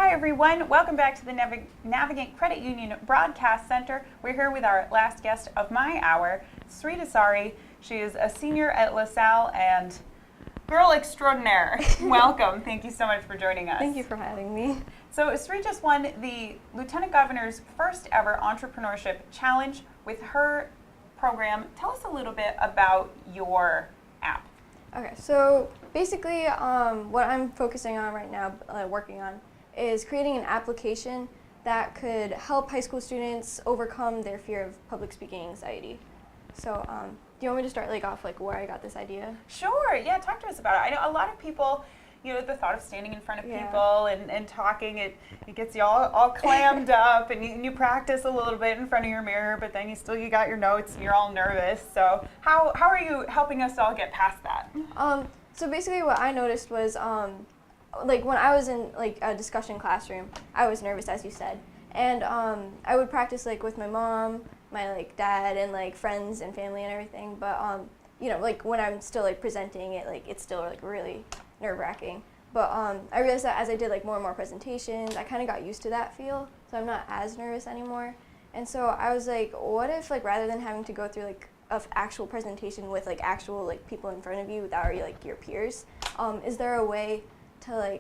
Hi everyone, welcome back to the Navigate Credit Union Broadcast Center. We're here with our last guest of my hour, Sree Dasari. She is a senior at LaSalle and girl extraordinaire. Welcome, thank you so much for joining us. Thank you for having me. So Sree just won the Lieutenant Governor's first ever entrepreneurship challenge with her program. Tell us a little bit about your app. Okay, so basically what I'm focusing on right now, working on, is creating an application that could help high school students overcome their fear of public speaking anxiety. So do you want me to start off where I got this idea? Sure, yeah, talk to us about it. I know a lot of people, the thought of standing in front of people and talking, it gets you all clammed up, and you practice a little bit in front of your mirror, but then you got your notes and you're all nervous. So how are you helping us all get past that? So basically what I noticed was when I was in a discussion classroom, I was nervous, as you said, and I would practice with my mom, my dad, and friends and family and everything. But when I'm still presenting it, it's still really nerve-wracking. But I realized that as I did more and more presentations, I kind of got used to that feel, so I'm not as nervous anymore. And so I was what if rather than having to go through an actual presentation with actual people in front of you that are your peers, is there a way to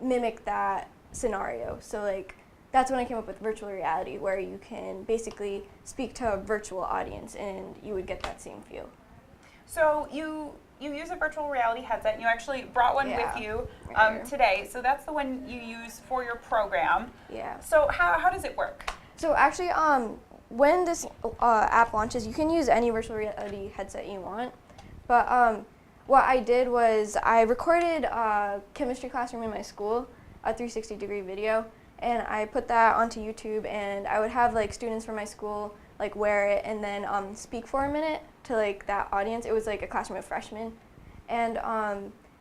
mimic that scenario? So that's when I came up with virtual reality, where you can basically speak to a virtual audience and you would get that same feel. So you use a virtual reality headset, and you actually brought one with you today. So that's the one you use for your program. Yeah. So how does it work? So actually, when this app launches, you can use any virtual reality headset you want. But what I did was I recorded a chemistry classroom in my school, a 360-degree video, and I put that onto YouTube, and I would have students from my school wear it and then speak for a minute to that audience. It was a classroom of freshmen, and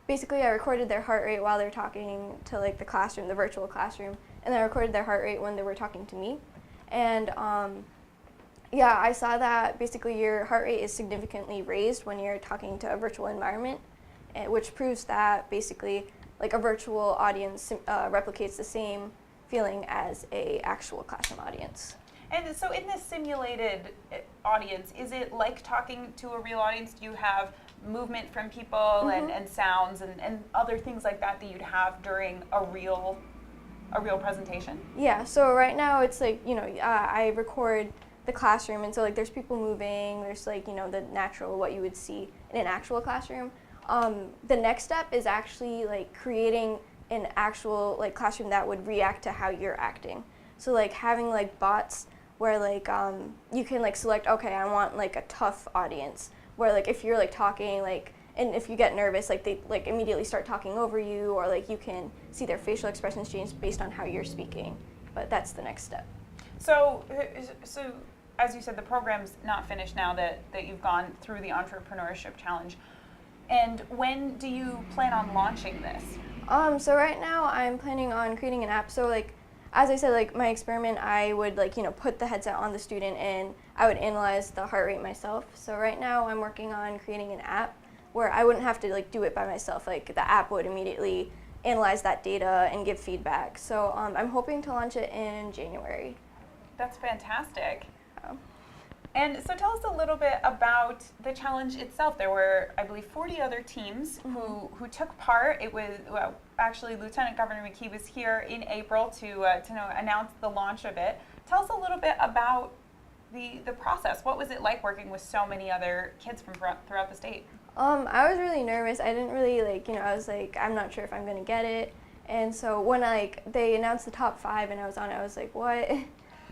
basically I recorded their heart rate while they're talking to the classroom, the virtual classroom, and then I recorded their heart rate when they were talking to me. And yeah, I saw that basically your heart rate is significantly raised when you're talking to a virtual environment, which proves that basically a virtual audience replicates the same feeling as a actual classroom audience. And so in this simulated audience, is it like talking to a real audience? Do you have movement from people and sounds and other things like that you'd have during a real presentation? Yeah, so right now it's I record the classroom, and so there's people moving, there's the natural, what you would see in an actual classroom. The next step is actually creating an actual classroom that would react to how you're acting. So having bots where you can select, okay, I want a tough audience, where if you're talking and if you get nervous, they immediately start talking over you, or you can see their facial expressions change based on how you're speaking. But that's the next step. So as you said, the program's not finished now that you've gone through the Entrepreneurship Challenge. And when do you plan on launching this? So right now I'm planning on creating an app. So as I said, my experiment, I would put the headset on the student and I would analyze the heart rate myself. So right now I'm working on creating an app where I wouldn't have to do it by myself. The app would immediately analyze that data and give feedback. So I'm hoping to launch it in January. That's fantastic. And so tell us a little bit about the challenge itself. There were, I believe, 40 other teams who took part. It was, actually, Lieutenant Governor McKee was here in April to announce the launch of it. Tell us a little bit about the process. What was it like working with so many other kids from throughout the state? I was really nervous. I didn't really I was I'm not sure if I'm going to get it. And so when they announced the top 5 and I was on it, I was what?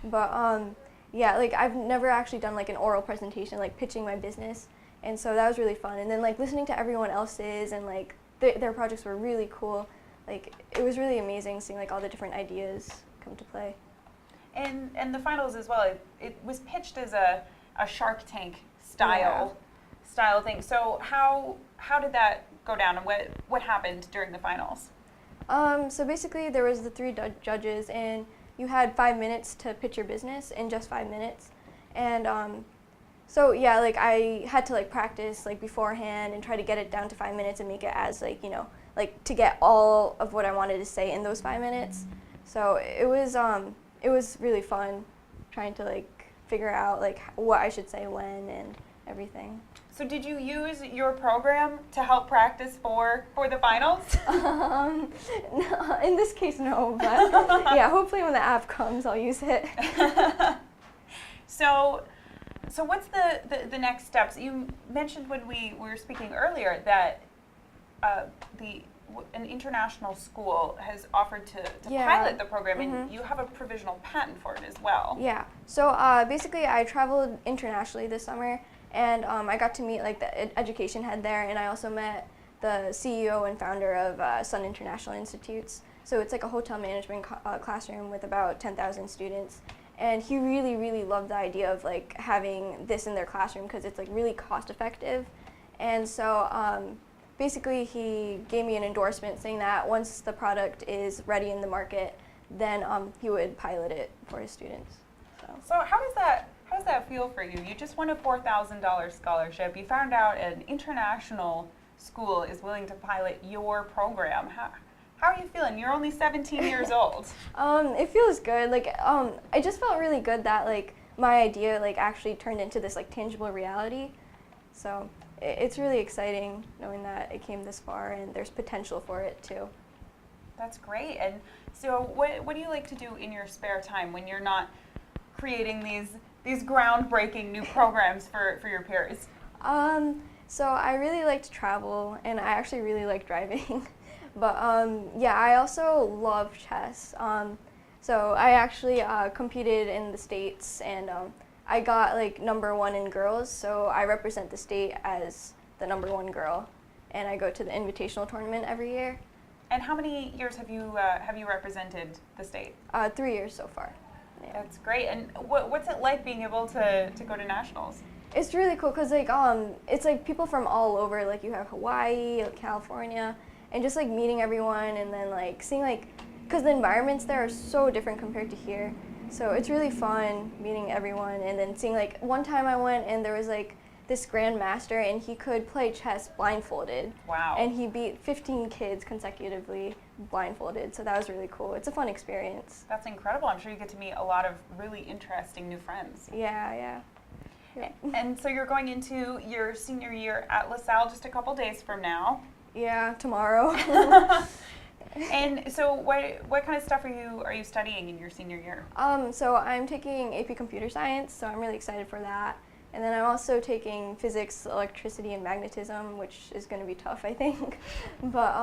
But yeah, I've never actually done an oral presentation, pitching my business, and so that was really fun. And then listening to everyone else's, and their projects were really cool. It was really amazing seeing all the different ideas come to play. And the finals as well. It was pitched as a Shark Tank style thing. So how did that go down, and what happened during the finals? So basically there was the 3 judges, and you had 5 minutes to pitch your business in just 5 minutes. And so yeah, I had to practice beforehand and try to get it down to 5 minutes and make it as to get all of what I wanted to say in those 5 minutes. So it was really fun trying to like figure out like what I should say when and everything. So did you use your program to help practice for the finals? No, in this case, no, but yeah, hopefully when the app comes, I'll use it. So what's the next steps? You mentioned when we were speaking earlier that an international school has offered to pilot the program, and you have a provisional patent for it as well. Yeah. So basically, I traveled internationally this summer, and I got to meet like the education head there, and I also met the CEO and founder of Sun International Institutes. So it's like a hotel management classroom with about 10,000 students. And he really, really loved the idea of like having this in their classroom because it's like really cost effective. And so basically he gave me an endorsement saying that once the product is ready in the market, then he would pilot it for his students. So how does that feel for you? You just won a $4,000 scholarship. You found out an international school is willing to pilot your program. How are you feeling? You're only 17 years old. It feels good. Like I just felt really good that like my idea like actually turned into this like tangible reality. So it's really exciting knowing that it came this far and there's potential for it too. That's great. And so what do you like to do in your spare time when you're not creating these groundbreaking new programs for your peers? So I really like to travel, and I actually really like driving. But yeah, I also love chess. So I actually competed in the States, and I got like #1 in girls. So I represent the state as the #1 girl, and I go to the invitational tournament every year. And how many years have you represented the state? 3 years so far. Yeah. That's great. And what's it like being able to go to nationals? It's really cool because like it's like people from all over. Like you have Hawaii, California, and just like meeting everyone, and then like seeing like because the environments there are so different compared to here. So it's really fun meeting everyone, and then seeing like one time I went and there was like this grandmaster, and he could play chess blindfolded. Wow. And he beat 15 kids consecutively blindfolded. So that was really cool. It's a fun experience. That's incredible. I'm sure you get to meet a lot of really interesting new friends. Yeah. And so you're going into your senior year at LaSalle just a couple days from now. Yeah, tomorrow. And so what kind of stuff are you studying in your senior year? So I'm taking AP Computer Science, so I'm really excited for that. And then I'm also taking Physics, Electricity, and Magnetism, which is going to be tough, I think. But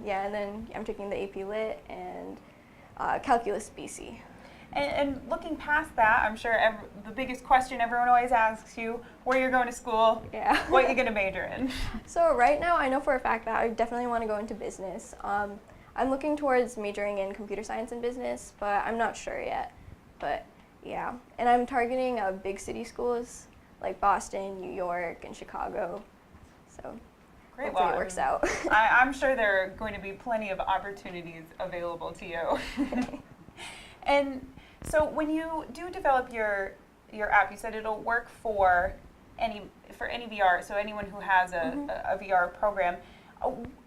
yeah, and then I'm taking the AP Lit and Calculus BC. And looking past that, I'm sure the biggest question everyone always asks you, where you're going to school, Yeah. what you're going to major in. So right now, I know for a fact that I definitely want to go into business. I'm looking towards majoring in computer science and business, but I'm not sure yet. But yeah, and I'm targeting big city schools like Boston, New York, and Chicago. So Great. hopefully Well, it works out. I'm sure there are going to be plenty of opportunities available to you. And so when you do develop your app, you said it'll work for any VR, so anyone who has a VR program.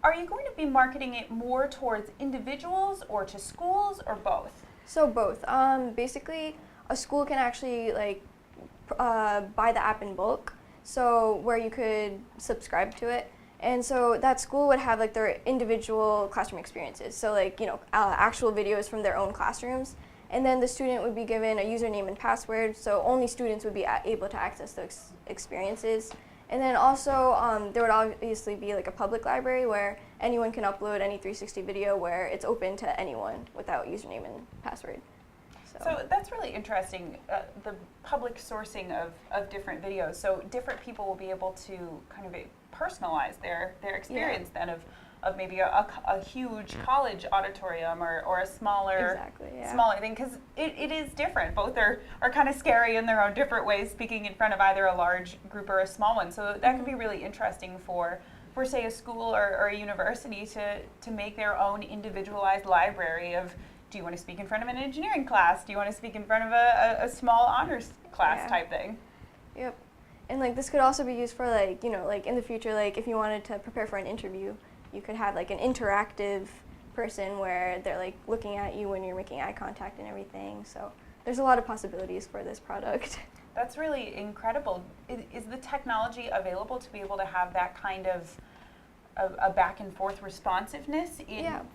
Are you going to be marketing it more towards individuals or to schools or both? So both. Basically, a school can actually like buy the app in bulk, so where you could subscribe to it. And so that school would have like their individual classroom experiences. So like, actual videos from their own classrooms. And then the student would be given a username and password, so only students would be able to access those experiences. And then also, there would obviously be like a public library where anyone can upload any 360 video where it's open to anyone without username and password. So that's really interesting, the public sourcing of different videos. So different people will be able to kind of personalize their experience then of maybe a huge college auditorium or a smaller thing, because it is different. Both are kind of scary in their own different ways, speaking in front of either a large group or a small one. So that could be really interesting for say a school or a university to make their own individualized library of, do you want to speak in front of an engineering class? Do you want to speak in front of a small honors class type thing? Yep. And like this could also be used for like, like in the future, like if you wanted to prepare for an interview, you could have like an interactive person where they're like looking at you when you're making eye contact and everything. So there's a lot of possibilities for this product. That's really incredible. Is the technology available to be able to have that kind of a back and forth responsiveness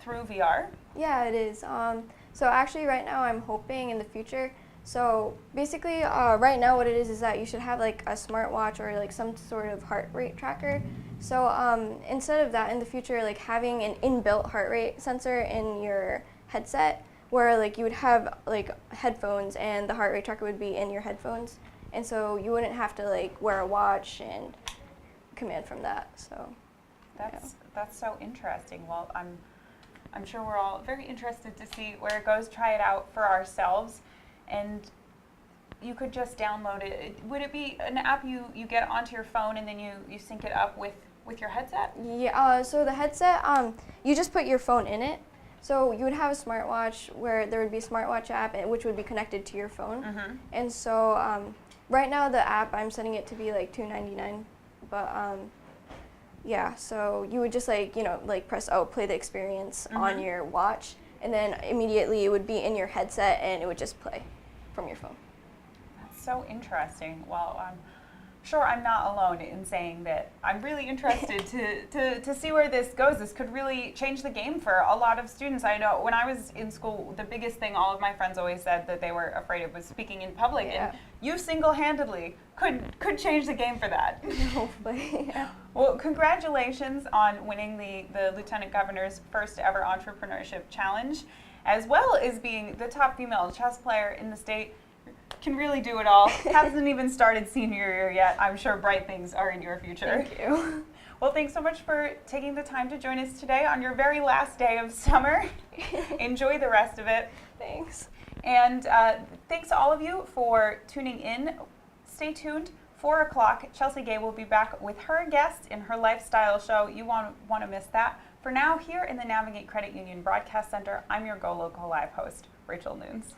through VR? Yeah, it is. So actually right now I'm hoping in the future, so basically right now what it is that you should have like a smartwatch or like some sort of heart rate tracker. So instead of that, in the future, like having an inbuilt heart rate sensor in your headset where like you would have like headphones and the heart rate tracker would be in your headphones. And so you wouldn't have to like wear a watch and command from that. So that's so interesting. Well, I'm sure we're all very interested to see where it goes, try it out for ourselves. And you could just download it. Would it be an app you get onto your phone and then you sync it up with your headset? Yeah, so the headset, you just put your phone in it. So you would have a smartwatch where there would be a smartwatch app which would be connected to your phone. Mm-hmm. And so right now the app, I'm setting it to be like $2.99, but yeah, so you would just like, like press play the experience on your watch, and then immediately it would be in your headset and it would just play from your phone. That's so interesting. Well, I'm sure I'm not alone in saying that I'm really interested to see where this goes. This could really change the game for a lot of students. I know when I was in school, the biggest thing all of my friends always said that they were afraid of was speaking in public. Yeah. And you single-handedly could change the game for that. Hopefully, yeah. Well, congratulations on winning the Lieutenant Governor's first ever entrepreneurship challenge, as well as being the top female chess player in the state. Can really do it all. Hasn't even started senior year yet. I'm sure bright things are in your future. Thank you. Well, thanks so much for taking the time to join us today on your very last day of summer. Enjoy the rest of it. Thanks. And thanks to all of you for tuning in. Stay tuned. 4 o'clock, Chelsea Gay will be back with her guest in her lifestyle show. You won't want to miss that. For now, here in the Navigate Credit Union Broadcast Center, I'm your GoLocal Live host, Rachel Nunes.